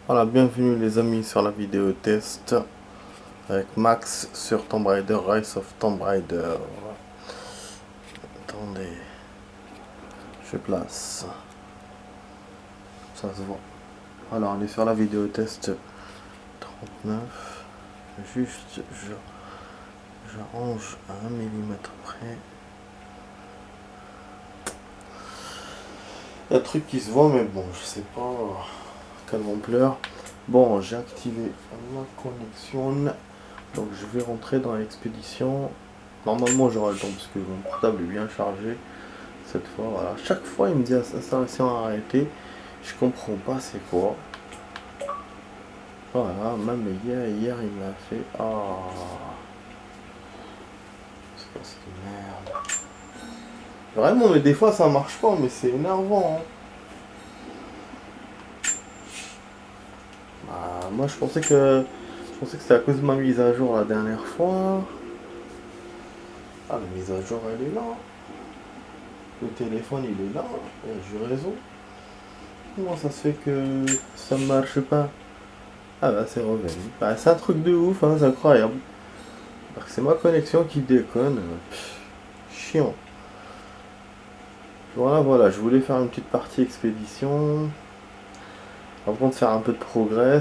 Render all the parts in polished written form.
Voilà, bienvenue les amis sur la vidéo test avec Max sur Tomb Raider, Rise of Tomb Raider. Attendez, je place, ça se voit. Voilà, on est sur la vidéo test 39. Juste, j'arrange à 1 millimètre près. Il y a un truc qui se voit, mais bon, je sais pas quelle ampleur. Bon, j'ai activé ma connexion. Donc je vais rentrer dans l'expédition. Normalement j'aurai le temps parce que mon portable est bien chargé. Cette fois, voilà. Chaque fois il me dit installation arrêtée. Je comprends pas c'est quoi. Voilà, même hier il m'a fait. Ah, c'est quoi cette merde. Vraiment, mais des fois ça marche pas, mais c'est énervant. Hein. Bah, moi je pensais que c'était à cause de ma mise à jour la dernière fois. Ah, la mise à jour elle est là. Le téléphone il est là. J'ai raison. Comment ça se fait que ça ne marche pas? Ah bah c'est revenu. Bah, c'est un truc de ouf, hein, c'est incroyable. C'est ma connexion qui déconne. Chiant. Voilà, je voulais faire une petite partie expédition. Avant de faire un peu de progrès.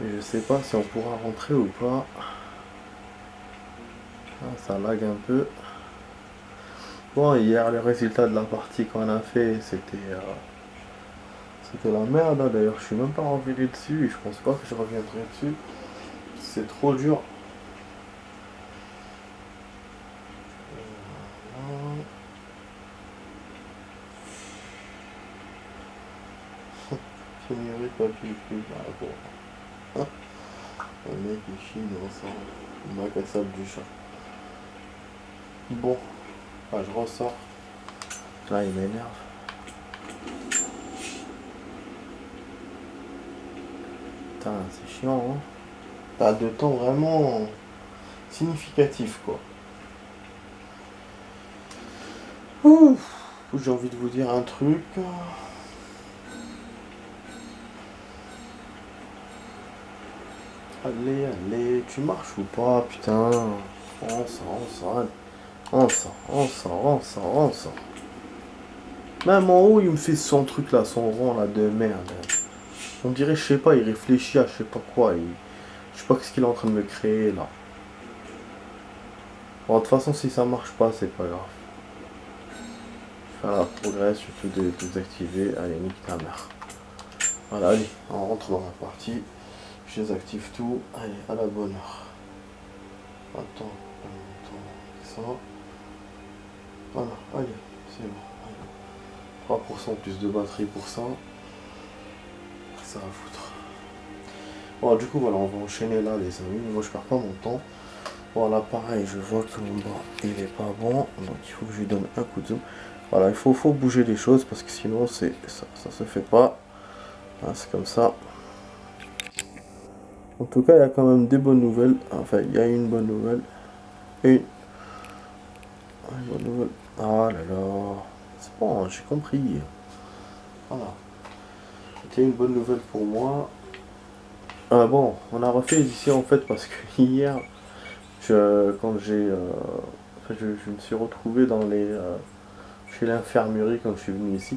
Mais je sais pas si on pourra rentrer ou pas. Ah, ça lag un peu. Bon, hier, le résultat de la partie qu'on a fait, c'était la merde. Hein. D'ailleurs, je suis même pas revenu dessus et je pense pas que je reviendrai dessus. C'est trop dur. Pénurie de papier plus. Ah, bon. Un mec qui chine ensemble. Le bac à sable du chat. Bon. Ah, je ressors. Là, il m'énerve. Putain, c'est chiant, hein. Pas de temps vraiment significatif, quoi. Ouf. J'ai envie de vous dire un truc. Allez, tu marches ou pas, putain? On sort. Même en haut, il me fait son truc là, son rond là de merde. On dirait, je sais pas, il réfléchit à je sais pas quoi. Je sais pas ce qu'il est en train de me créer là. Bon, de toute façon, si ça marche pas, c'est pas grave. Je vais faire la progrès, je peux désactiver. Allez, nique ta mère. Voilà, allez, on rentre dans la partie. Je désactive tout. Allez, à la bonne heure. Attends, ça. Voilà, allez, c'est bon. Allez. 3% plus de batterie pour ça. Ça va foutre. Bon, du coup, voilà, on va enchaîner là, les amis. Moi, je perds pas mon temps. Voilà, pareil, je vois que mon bas, il est pas bon. Donc, il faut que je lui donne un coup de zoom. Voilà, il faut bouger les choses parce que sinon, ça se fait pas. Hein, c'est comme ça. En tout cas, il y a quand même des bonnes nouvelles. Enfin, il y a une bonne nouvelle. Une bonne nouvelle. Ah là là. C'est bon, j'ai compris. Voilà. C'était une bonne nouvelle pour moi. Ah bon, on a refait ici en fait parce que hier, quand je me suis retrouvé chez l'infirmerie quand je suis venu ici.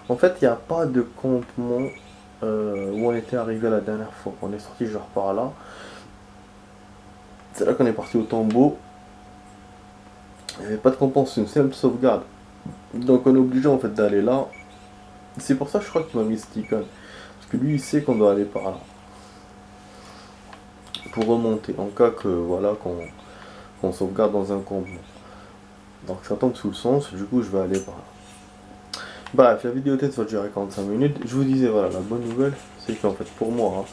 En fait, il n'y a pas de campement où on était arrivé la dernière fois. On est sorti genre par là. C'est là qu'on est parti au tombeau. Il n'y avait pas de campement, c'est une simple sauvegarde. Donc on est obligé en fait d'aller là. C'est pour ça je crois qu'il m'a mis cette icône. Parce que lui il sait qu'on doit aller par là. Pour remonter, en cas que voilà qu'on sauvegarde dans un campement. Donc ça tombe sous le sens, du coup je vais aller par là. Bref, la vidéo tête va durer 45 minutes. Je vous disais, voilà, la bonne nouvelle, c'est qu'en fait, pour moi, hein,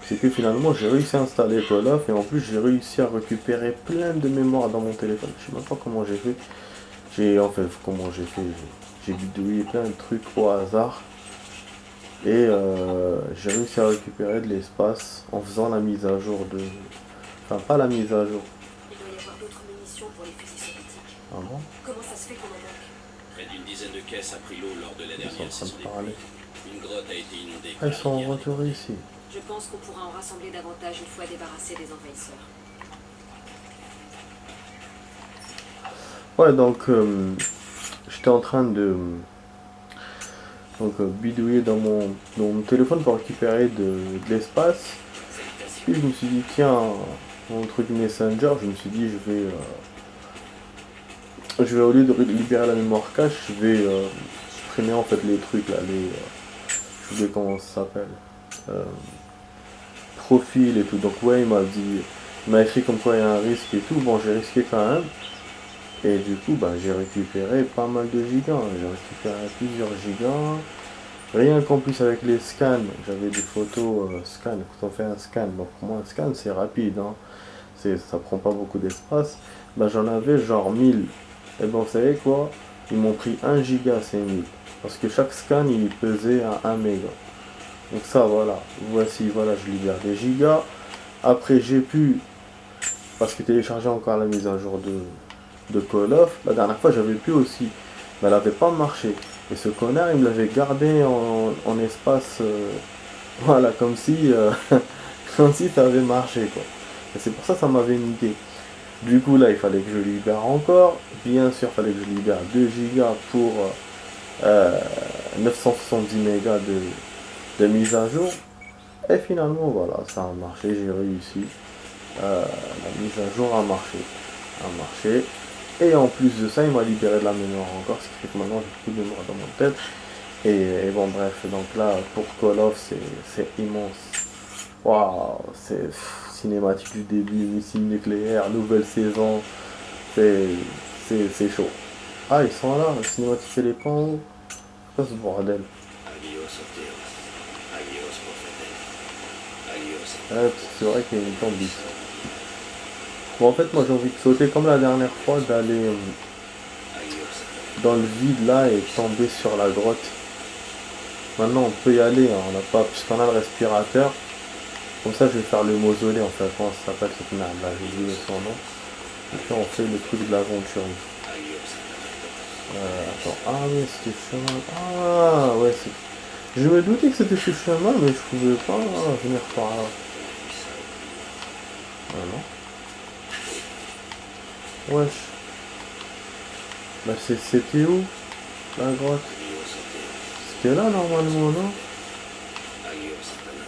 c'est que finalement, j'ai réussi à installer Call of et en plus, j'ai réussi à récupérer plein de mémoire dans mon téléphone. Je sais même pas comment j'ai fait. J'ai bidouillé plein de trucs au hasard et j'ai réussi à récupérer de l'espace en faisant la mise à jour de. Enfin, pas la mise à jour. Il doit y avoir d'autres munitions pour les fusils soviétiques. Ah bon? Comment ça se fait qu'on en manque? Près d'une dizaine de caisses a pris l'eau lors de la Ils sont en dernière train saison de des parler. pluies. Une grotte a été inondée. Ah, ils sont en retour ici. Je pense qu'on pourra en rassembler davantage une fois débarrassés des envahisseurs. Ouais, donc j'étais en train de bidouiller dans mon téléphone pour récupérer de l'espace. Puis je me suis dit, tiens, mon truc Messenger, je me suis dit, je vais au lieu de libérer la mémoire cache, je vais supprimer en fait les trucs là, je sais comment ça s'appelle, profil et tout. Donc ouais, il m'a écrit comme quoi il y a un risque et tout. Bon, j'ai risqué quand même. Et du coup, bah, j'ai récupéré pas mal de gigas. J'ai récupéré plusieurs gigas. Rien qu'en plus avec les scans, j'avais des photos scan. Quand on fait un scan, donc pour moi un scan c'est rapide, hein. Ça prend pas beaucoup d'espace. Bah, j'en avais genre 1000. Et bon, vous savez quoi? Ils m'ont pris 1 giga ces 1000. Parce que chaque scan il pesait à 1 méga. Donc ça voilà. Voici, voilà, je libère des gigas. Après j'ai pu, parce que télécharger encore la mise à jour de Call of, la dernière fois j'avais pu aussi. Mais elle n'avait pas marché. Et ce connard, il me l'avait gardé en espace, voilà, comme si, comme si ça avait marché, quoi. Et c'est pour ça que ça m'avait niqué. Du coup, là, il fallait que je libère encore. Bien sûr, il fallait que je libère 2 gigas pour 970 mégas de mise à jour. Et finalement, voilà, ça a marché, j'ai réussi. La mise à jour a marché. Et en plus de ça, il m'a libéré de la mémoire encore, ce qui fait que maintenant j'ai beaucoup de mémoire dans mon tête. Et bon, bref, donc là, pour Call of, c'est immense. Waouh, c'est cinématique du début, missile nucléaire, nouvelle saison. C'est c'est chaud. Ah, ils sont là, la cinématique elle est pas en haut. C'est quoi ce bordel? Agios Oteos. Agios Prophetes. Agios Ah, c'est vrai qu'il y a une tombe ici. Bon, en fait, moi j'ai envie de sauter comme la dernière fois, d'aller dans le vide là et tomber sur la grotte. Maintenant on peut y aller, hein, on n'a pas, puisqu'on a le respirateur. Comme ça je vais faire le mausolée en fait, comment ça s'appelle cette merde là, j'ai oublié son nom. Et puis on fait le truc de l'aventure. Attends, ah oui c'était ce chemin. Ah ouais c'est. Je me doutais que c'était ce chemin mais je pouvais pas venir par là. Ah non. Wesh. Bah c'était où la grotte? C'était là normalement non?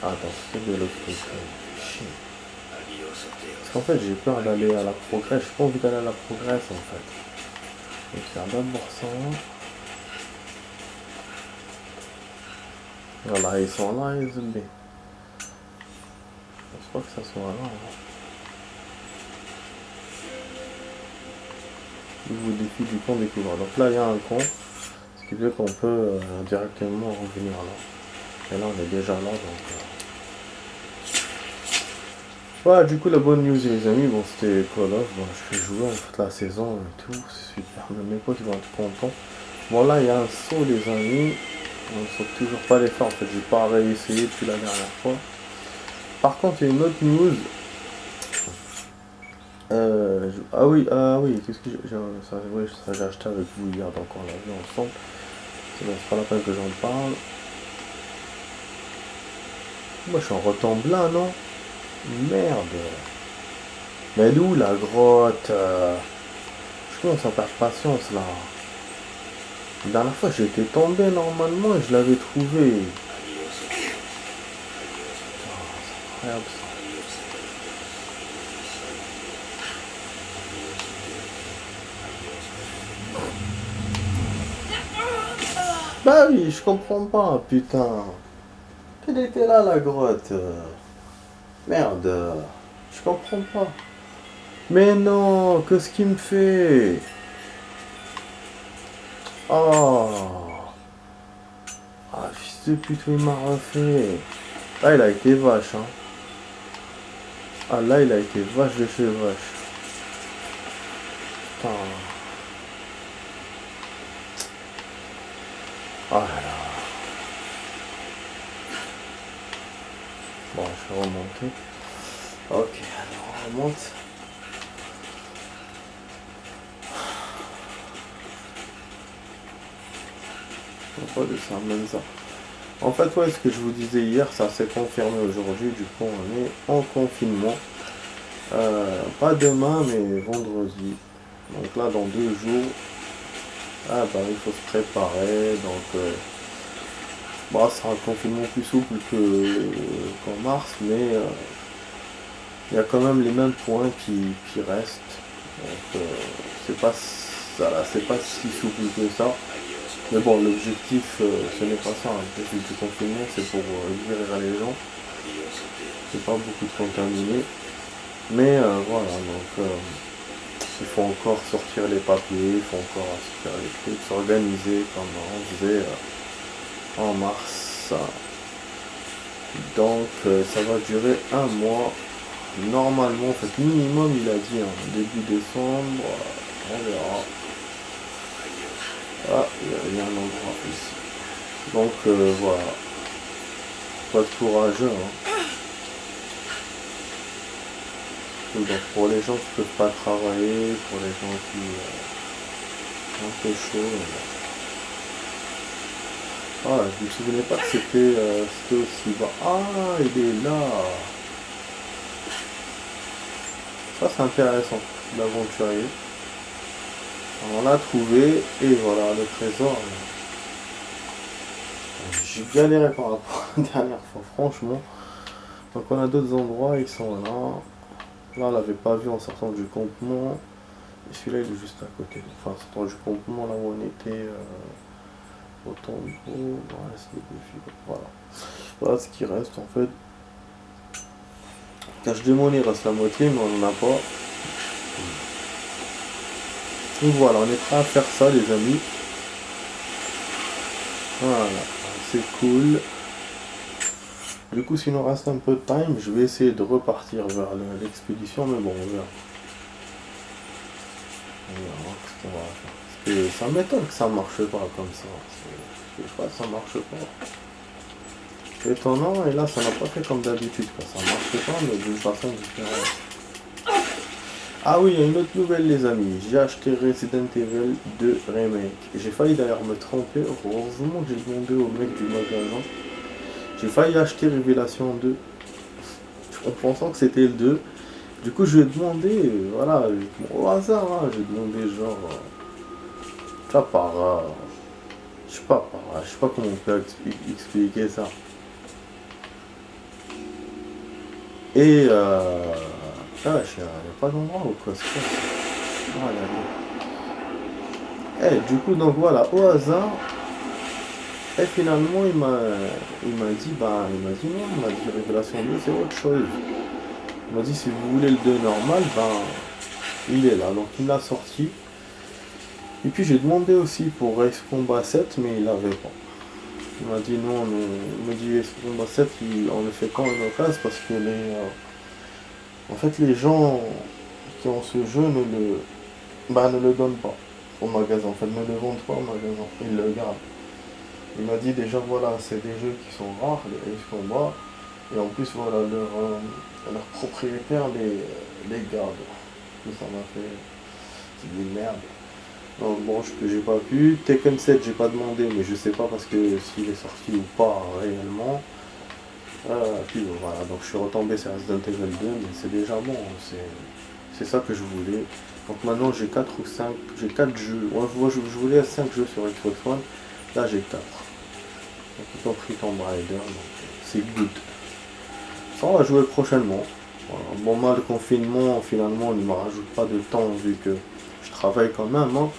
Ah, attends, c'était de l'autre côté. Chier. Parce qu'en fait j'ai peur d'aller à la progresse, j'ai pas envie d'aller à la progresse en fait. Je vais faire d'abord ça. Voilà, ils sont là, ils zombies. Je pense pas que ça soit là. Hein. Nouveau défi du pont découvert. Donc là, il y a un pont, ce qui fait qu'on peut directement revenir là. Et là, on est déjà là, donc... Voilà, du coup, la bonne news, les amis, bon, c'était Call of. Bon, je fais jouer en fait la saison et tout, c'est super. Même mes potes, ils vont être contents. Bon, là, il y a un saut, les amis. On ne saute toujours pas les faire, en fait, j'ai pas réessayé depuis la dernière fois. Par contre, il y a une autre news. Ah oui, qu'est-ce que j'ai acheté avec vous hier, donc on l'a vu ensemble. C'est pas la peine que j'en parle. Moi, je suis en retombe là, non? Merde. Mais d'où la grotte? Je commence à perdre patience là. La dernière fois, j'étais tombé normalement et je l'avais trouvé. C'est incroyable ça. Bah oui, je comprends pas, putain. Elle était là la grotte. Merde. Je comprends pas. Mais non, qu'est-ce qu'il me fait? Oh. Ah, fils de pute, il m'a refait. Ah, il a été vache, hein. Ah, là, il a été vache de chez vache. Putain. Ah là là. Bon, je vais remonter. Ok, alors on remonte. On va pas descendre même ça. En fait, ouais, ce que je vous disais hier, ça s'est confirmé aujourd'hui. Du coup, on est en confinement. Pas demain, mais vendredi. Donc là, dans 2 jours, ah bah, il faut se préparer. Donc, bah, ce sera un confinement plus souple qu'en mars, mais il y a quand même les mêmes points qui restent. Donc, c'est pas si souple que ça. Mais bon, l'objectif, ce n'est pas ça. L'objectif du confinement, c'est pour guérir les gens. C'est pas beaucoup de contaminés. Mais voilà, donc il faut encore sortir les papiers, il faut encore sortir les trucs, s'organiser comme on faisait en mars. Donc ça va durer un mois. Normalement, en fait, minimum, il a dit début décembre, on verra. Ah, il y a un endroit ici. Donc voilà. Pas de courageux. Donc pour les gens qui ne peuvent pas travailler, pour les gens qui ont un peu chaud. Ah, je me souvenais pas que c'était aussi bas. Ah, il est là. Ça c'est intéressant, l'aventurier. On l'a trouvé et voilà le trésor. J'ai galéré par rapport à la dernière fois, franchement. Donc on a d'autres endroits, ils sont là. Là on l'avait pas vu en sortant du campement. Et celui-là il est juste à côté. Enfin en sortant du campement là où on était au tombeau. Voilà, c'est des défis. Voilà. Voilà ce qui reste en fait. Cache démon il reste la moitié mais on n'en a pas. Donc voilà, on est prêt à faire ça les amis. Voilà, c'est cool. Du coup, s'il nous reste un peu de time, je vais essayer de repartir vers l'expédition, mais bon, on verra. On verra ce qu'on va faire. Parce que ça m'étonne que ça marche pas comme ça. Je sais pas, ça marche pas. C'est étonnant, et là, ça n'a pas fait comme d'habitude. Ça marche pas, mais d'une façon différente. Ah oui, il y a une autre nouvelle, les amis. J'ai acheté Resident Evil 2 Remake. J'ai failli d'ailleurs me tromper. Heureusement que j'ai demandé au mec du magasin. J'ai failli acheter Révélation 2 en pensant que c'était le 2. Du coup, je lui ai demandé, voilà, au hasard, hein, j'ai demandé genre, tu vois, je sais pas comment on peut expliquer ça. Et, je sais pas d'endroit ou quoi, c'est quoi ça? Ah, et du coup, donc voilà, au hasard, et finalement, il m'a dit non, il m'a dit Révélation 2, c'est autre chose. Il m'a dit, si vous voulez le 2 normal, il est là. Donc, il l'a sorti. Et puis, j'ai demandé aussi pour Ace Combat 7, mais il l'avait pas. Il m'a dit, non, il m'a dit, Ace Combat 7, on ne fait pas en occasion parce que en fait, les gens qui ont ce jeu ne le donnent pas au magasin. En fait, ne le vendent pas au magasin. Ils le gardent. Il m'a dit déjà voilà, c'est des jeux qui sont rares, les Ace Combat, et en plus voilà, leurs propriétaires les gardent. Tout ça m'a fait. C'est une merde. Donc bon, j'ai pas pu. Tekken 7 j'ai pas demandé, mais je sais pas parce que s'il est sorti ou pas réellement. Puis voilà, donc je suis retombé sur Resident Evil 2, mais c'est déjà bon, c'est ça que je voulais. Donc maintenant j'ai 4 ou 5, j'ai 4 jeux. Moi je voulais 5 jeux sur Xbox One, là j'ai 4. Donc y compris Tomb Raider, donc c'est good. Ça on va jouer prochainement. Voilà. Bon moi le confinement finalement il ne me rajoute pas de temps vu que je travaille quand même, hein.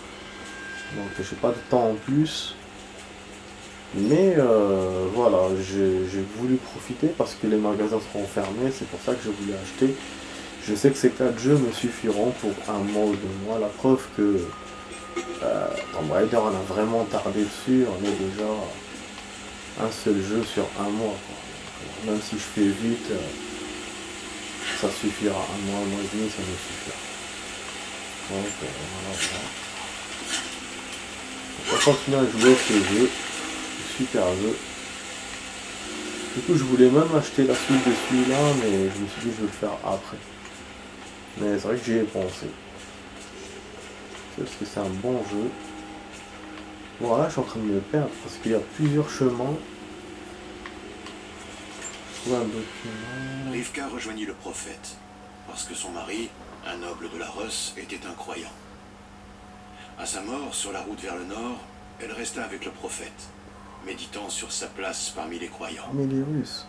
Donc j'ai pas de temps en plus. Mais voilà, j'ai voulu profiter parce que les magasins seront fermés, c'est pour ça que je voulais acheter. Je sais que ces 4 jeux me suffiront pour un mois ou 2 mois. La preuve que Tomb Raider on a vraiment tardé dessus, on est déjà un seul jeu sur un mois, quoi. Donc, même si je fais vite, ça suffira. Un mois et demi, ça me suffira. Donc voilà. On va continuer à jouer ce jeu. Super jeu. Du coup je voulais même acheter la suite de celui-là, mais je me suis dit je vais le faire après. Mais c'est vrai que j'y ai pensé. Parce que c'est un bon jeu. Bon là je suis en train de me perdre parce qu'il y a plusieurs chemins. trouver un document. Rivka rejoignit le prophète, parce que son mari, un noble de la Russe, était un croyant. À sa mort, sur la route vers le nord, elle resta avec le prophète, méditant sur sa place parmi les croyants. Mais les Russes.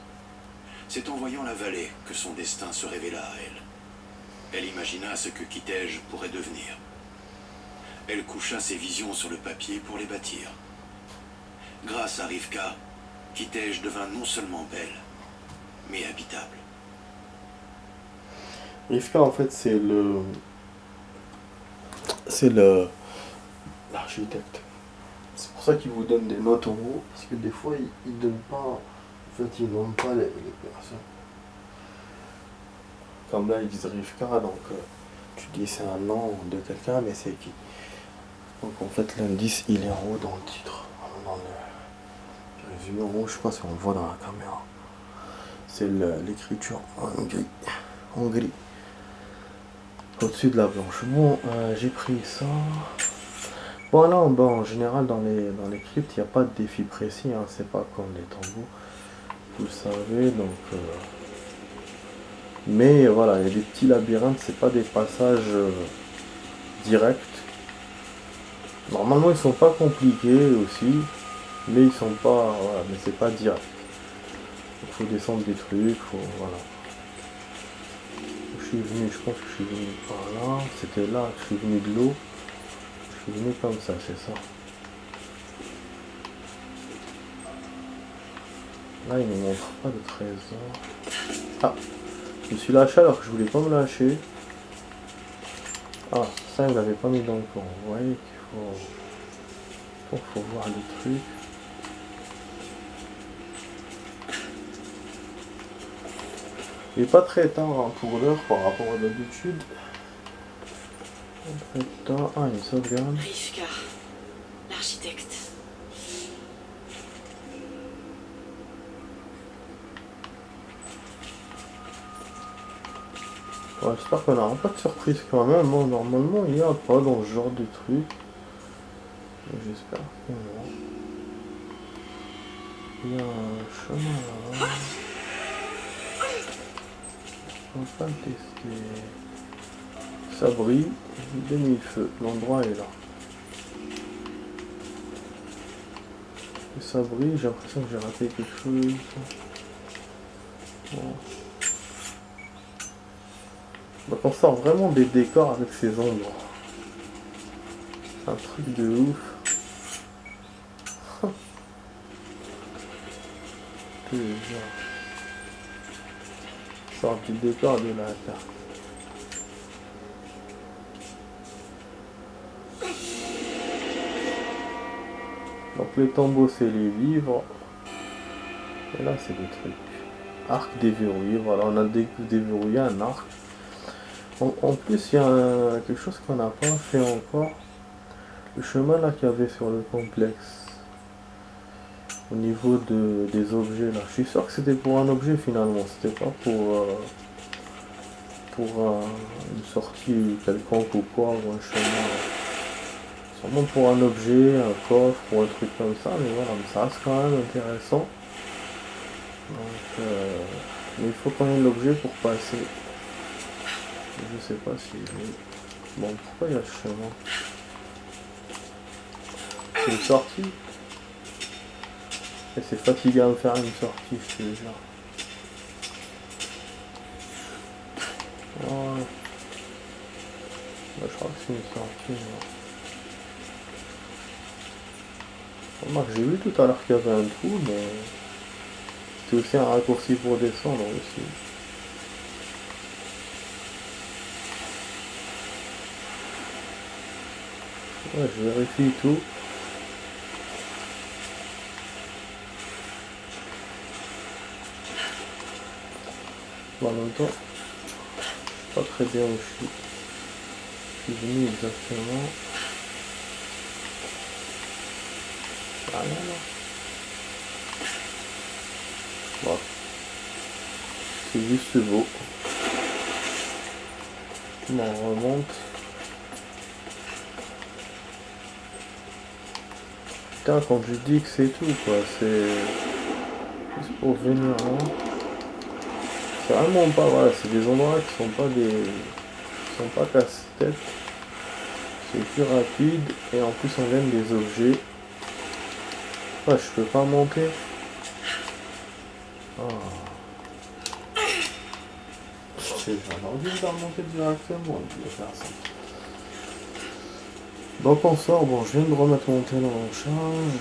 C'est en voyant la vallée que son destin se révéla à elle. Elle imagina ce que Kitej pourrait devenir. Elle coucha ses visions sur le papier pour les bâtir. Grâce à Rivka, Kitej devint non seulement belle, mais habitable. Rivka, en fait, c'est l'architecte. C'est pour ça qu'il vous donne des notes en haut, parce que des fois, il donne pas, en fait, ils donnent pas les personnes. Comme là, ils disent Rivka, donc tu dis c'est un nom de quelqu'un, mais c'est qui? Donc en fait, l'indice, il est en haut dans le titre. Dans le résumé en haut, je sais pas si on le voit dans la caméra. C'est l'écriture en gris. En gris. Au-dessus de la blanche. Bon, j'ai pris ça. Bon, là, en général, dans les cryptes, il n'y a pas de défi précis. Hein, c'est pas comme les tambours. Vous le savez, donc... Mais voilà, il y a des petits labyrinthes, c'est pas des passages directs. Normalement, ils sont pas compliqués aussi, mais ils sont pas, voilà, mais c'est pas direct. Il faut descendre des trucs, voilà. Je suis venu, je pense que je suis venu par là. C'était là que je suis venu de l'eau. Je suis venu comme ça, c'est ça. Là, il ne me montre pas de trésor. Ah! Je me suis lâché alors que je voulais pas me lâcher. Ah, ça il l'avait pas mis dans le plan. Vous voyez qu'il faut voir les trucs. Il est pas très tard hein, pour l'heure par rapport à d'habitude. Pas très tard. Ah, une sauvegarde. Rivka, l'architecte. Ouais, j'espère qu'on n'aura pas de surprise quand même. Bon, normalement, il n'y a pas dans ce genre de truc. J'espère qu'il y en a. Il y a un chemin là. On va pas le tester. Ça brille. Demi-feu. L'endroit est là. Et ça brille. J'ai l'impression que j'ai raté quelque chose. Bon. Donc on sort vraiment des décors avec ces ombres. C'est un truc de ouf. Déjà. Sort du décor de la carte. Donc les tombeaux c'est les livres. Et là c'est des trucs. Arc déverrouillé, voilà, on a déverrouillé un arc. En plus, il y a quelque chose qu'on n'a pas fait encore. Le chemin là qu'il y avait sur le complexe. Au niveau des objets là. Je suis sûr que c'était pour un objet finalement. C'était pas pour une sortie quelconque ou quoi. Ou un chemin. Sûrement pour un objet, un coffre ou un truc comme ça. Mais voilà, mais ça reste quand même intéressant. Donc, mais il faut quand même l'objet pour passer. Je sais pas si... Bon, pourquoi il y a ce chemin? C'est une sortie? Et c'est fatigué à me faire une sortie, je te jure. Ouais. Bah, je crois que c'est une sortie. Remarque, j'ai vu tout à l'heure qu'il y avait un trou, mais... C'est aussi un raccourci pour descendre aussi. Ouais, je vérifie tout. En même temps, pas très bien où je suis venu exactement. Ah non, non. Bon. C'est juste beau. On remonte. Putain, quand je dis que c'est tout, quoi, c'est juste pour venir là. C'est vraiment pas, voilà, c'est des endroits qui sont pas des... qui sont pas casse-tête. C'est plus rapide et en plus on gagne des objets. Ouais, je peux pas monter. Oh. J'aurais dû faire monter directement, je vais faire ça. Donc on sort, bon je viens de remettre mon téléphone en charge.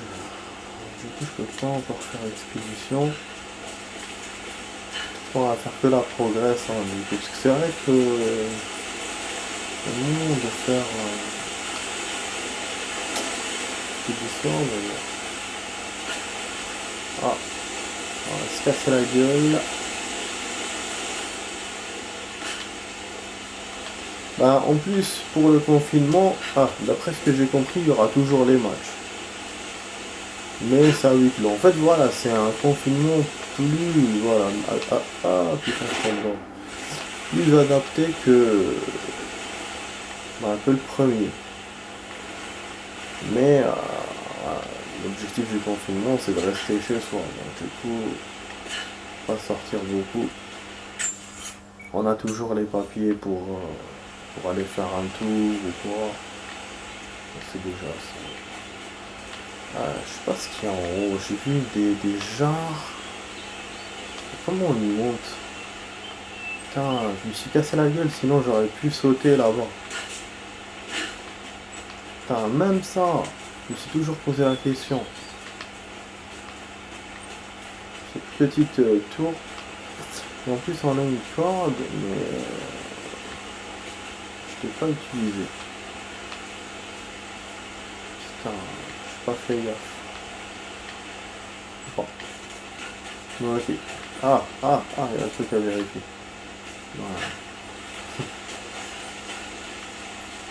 Du coup je peux pas encore faire expédition. On va faire que la progresse hein, du coup. Parce que c'est vrai que au moment de faire expédition, mais... Ah, on va se casser la gueule. Bah, en plus, pour le confinement, d'après ce que j'ai compris, il y aura toujours les matchs. Mais ça 8 clos. En fait, voilà, c'est un confinement plus, voilà, putain, je tombe dedans. Plus adapté que le premier. Mais voilà, l'objectif du confinement, c'est de rester chez soi. Donc, du coup, pas sortir beaucoup. On a toujours les papiers pour aller faire un tour ou quoi. C'est déjà ça. Je sais pas ce qu'il y a en haut. J'ai vu des genres. Comment on y monte? Putain, je me suis cassé la gueule, sinon j'aurais pu sauter là-bas. Putain, même ça, je me suis toujours posé la question. Cette petite tour. Et en plus on a une corde, mais je l'ai pas utilisé. Putain, j'ai pas fait gaffe. Bon. Ok. Il y a un truc à vérifier. Voilà.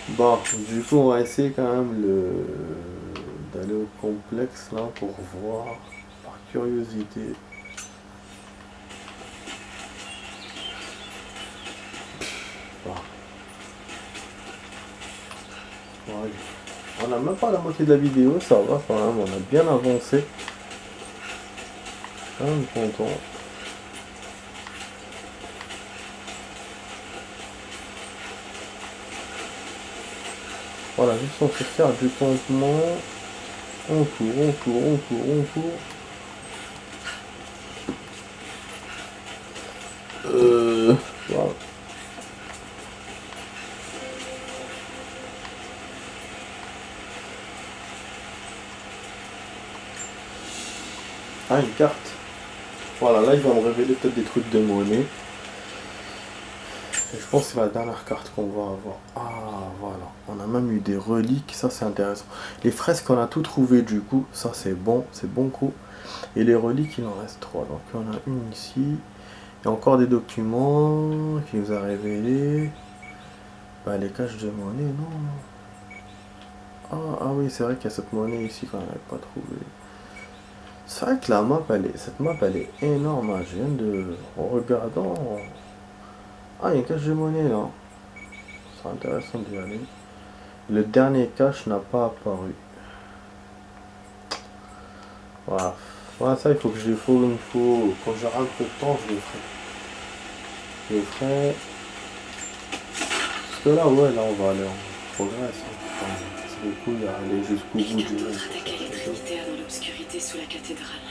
Bon, du coup on va essayer quand même d'aller au complexe là pour voir par curiosité. Ouais. On n'a même pas la moitié de la vidéo, ça va quand même, on a bien avancé. Quand même content. Voilà, juste on se faire du campement. On court. Voilà. Ah, une carte. Voilà, là il va me révéler peut-être des trucs de monnaie. Et je pense que c'est la dernière carte qu'on va avoir. Ah, voilà. On a même eu des reliques, ça c'est intéressant. Les fresques, on a tout trouvé du coup. Ça c'est bon coup. Et les reliques, il en reste 3. Donc on a une ici. Il y a encore des documents qui nous a révélé. Bah, les caches de monnaie, non. Ah oui, c'est vrai qu'il y a cette monnaie ici qu'on n'avait pas trouvé. C'est vrai que la map, cette map, elle est énorme. Hein. Je viens de... En regardant... Ah, il y a une cache de monnaie là. C'est intéressant d'y aller. Le dernier cache n'a pas apparu. Voilà. Voilà, ça, il faut que je le fasse une fois. Quand j'aurai un peu de temps, je le ferai. Je le ferai. Parce que là, ouais, là, on va aller en progrès. C'est beaucoup, il y a aller jusqu'au bout du jeu. Attaquer les Trinitaires dans l'obscurité sous la cathédrale.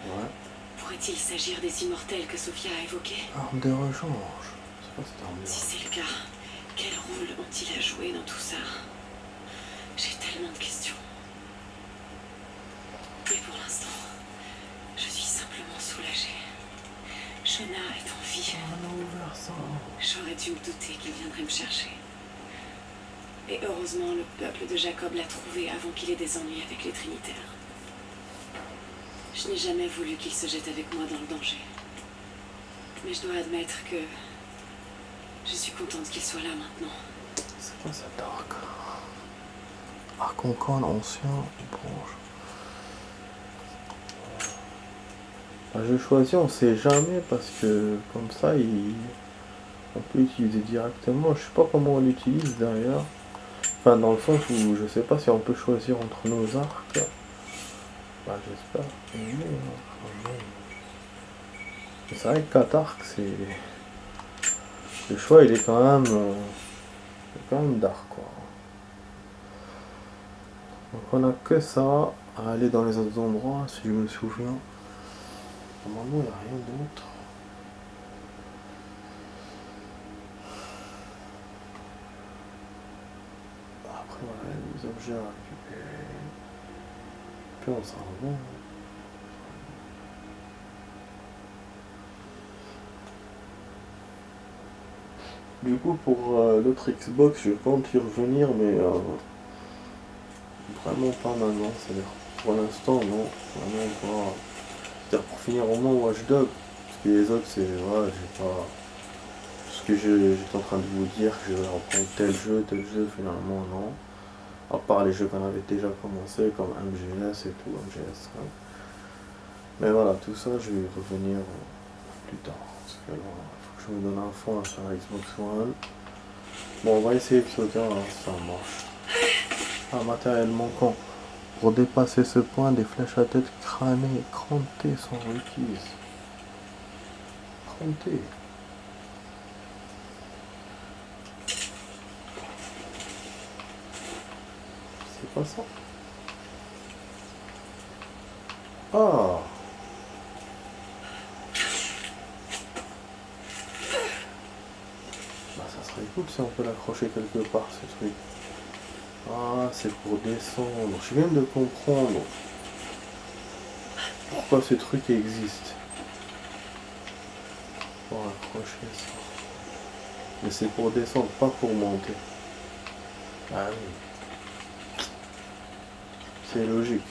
Ouais. Pourrait-il s'agir des immortels que Sophia a évoqués? Arme de rechange. Si c'est le cas, quel rôle ont-ils à jouer dans tout ça? J'ai tellement de questions. Mais pour l'instant, je suis simplement soulagée. Shona est en vie. On a ouvert ça. J'aurais dû me douter qu'il viendrait me chercher. Et heureusement, le peuple de Jacob l'a trouvé avant qu'il ait des ennuis avec les Trinitaires. Je n'ai jamais voulu qu'il se jette avec moi dans le danger. Mais je dois admettre que je suis contente qu'il soit là maintenant. C'est quoi cet arc? Arc-en-Conne ancien. Bon. Je choisis, on sait jamais parce que comme ça, on peut utiliser directement. Je sais pas comment on l'utilise d'ailleurs. Enfin, dans le sens où je sais pas si on peut choisir entre nos arcs. Bah, j'espère. C'est vrai que Katark, c'est... Le choix, il est quand même dark, quoi. Donc on a que ça à aller dans les autres endroits, si je me souviens. Normalement, il n'y a rien d'autre. Après, voilà, les objets à récupérer. Puis on s'en va. Du coup, pour l'autre Xbox, je compte y revenir, mais vraiment pas maintenant. C'est-à-dire, pour l'instant, non. Vraiment pas. C'est-à-dire, pour finir au moins Watch Dogs, parce que les autres, c'est. Voilà, j'ai pas. Ce que j'étais en train de vous dire, que je vais reprendre tel jeu, finalement, non. À part les jeux qu'on avait déjà commencé, comme MGS et tout, MGS 5. Mais voilà, tout ça, je vais y revenir plus tard. Parce que là, il faut que je me donne un fond sur la Xbox One. Bon, on va essayer de sauter, hein, si ça marche. Ah, matériel manquant. Pour dépasser ce point, des flèches à tête crânée, crantées sont requises. Crantées. C'est pas ça. Ah. Bah ça serait cool si on peut l'accrocher quelque part ce truc. Ah, c'est pour descendre. Je viens de comprendre pourquoi ce truc existe. Pour accrocher ça. Mais c'est pour descendre, pas pour monter. Ah oui. C'est logique.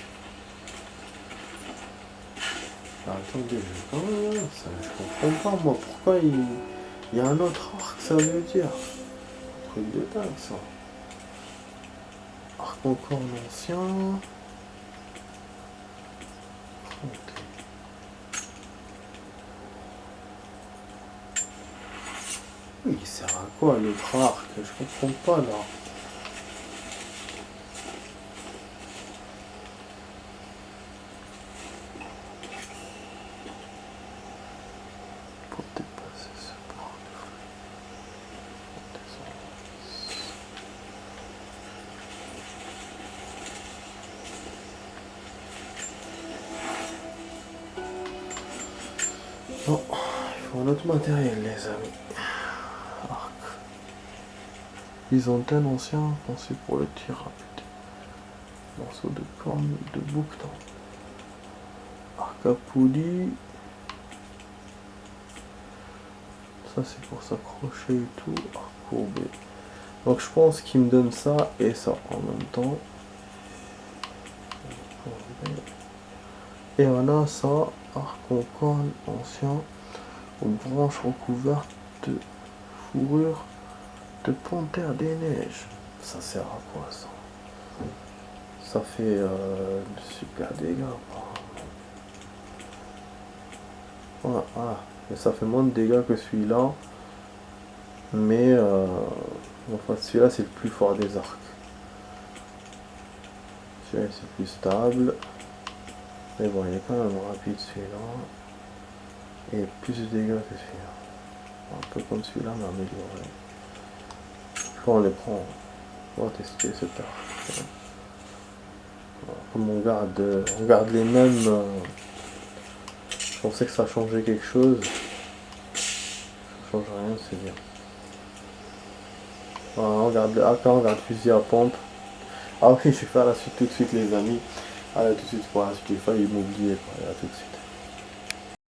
Ah, attendez, ça, je comprends pas moi. Pourquoi il y a un autre arc, ça veut dire. Un truc de dingue ça. Arc encore ancien. Oui, il sert à quoi l'autre arc? Je comprends pas là. Pour dépasser ce point de flux. Non, il faut un autre matériel les amis. Arc. Ils ont un ancien pensé pour le tir rapide. Morceau de corne de bouquetin. Arc à poulie. Ça c'est pour s'accrocher et tout. Arc courbé. Donc je pense qu'il me donne ça et ça en même temps. Et on a ça, arc en corne ancien, aux branches recouvertes de fourrure de panthère des neiges. Ça sert à quoi ça? Ça fait de super dégâts. Voilà, voilà. Mais ça fait moins de dégâts que celui-là. Mais enfin celui-là c'est le plus fort des arcs. Celui-là c'est plus stable. Mais bon, il est quand même rapide celui-là. Et plus de dégâts que celui-là. Un peu comme celui-là, mais amélioré. Quand on les prend, on va tester cet arc. Voilà. Comme on garde les mêmes. Je pensais que ça changeait quelque chose. Ça change rien, c'est bien. Voilà, on garde le AK, on garde le fusil à pompe. Ah oui, je vais faire la suite tout de suite les amis. Allez, tout de suite pour la suite, j'ai failli m'oublier. À tout de suite.